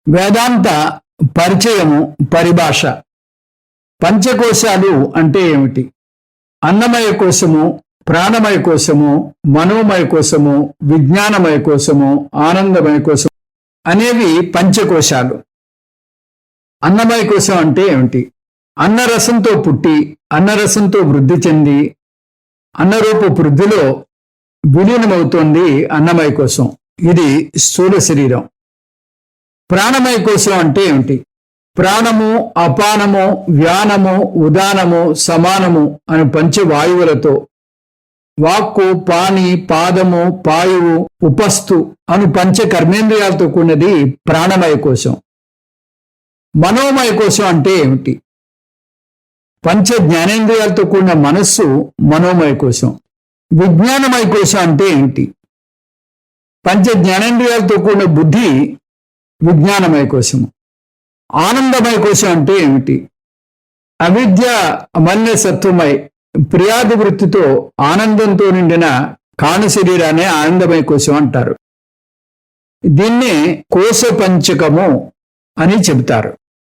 వేదాంత పరిచయము పరిభాష. పంచకోశాలు అంటే ఏమిటి? అన్నమయ కోశము, ప్రాణమయ కోశము, మనోమయ కోశము, విజ్ఞానమయ కోశము, ఆనందమయ కోశము అనేవి పంచకోశాలు. అన్నమయ కోశం అంటే ఏమిటి? అన్నరసంతో పుట్టి అన్నరసంతో వృద్ధి చెంది అన్నరూప వృద్ధిలో విలీనమవుతోంది అన్నమయ కోశం. ఇది స్థూల శరీరం. ప్రాణమయ కోశం అంటే ఏమిటి? ప్రాణము, అపానము, వ్యానము, ఉదానము, సమానము అను పంచవాయువులతో వాక్కు, పాని, పాదము, పాయువు, ఉపస్థు అను పంచ కర్మేంద్రియాలతో కూడినది ప్రాణమయ కోశం. మనోమయ కోశం అంటే ఏమిటి? పంచ జ్ఞానేంద్రియాలతో కూడిన మనస్సు మనోమయ కోశం. విజ్ఞానమయ కోశం అంటే ఏమిటి? పంచ జ్ఞానేంద్రియాలతో కూడిన బుద్ధి విజ్ఞానమయ కోశము. ఆనందమయ కోశం అంటే ఏమిటి? అవిద్య మన్య సత్వమై ప్రియాది వృత్తితో ఆనందంతో నిండిన కాణ శరీరాన్ని ఆనందమయ కోశం అంటారు. దీన్నే కోశ పంచకము అని చెబుతారు.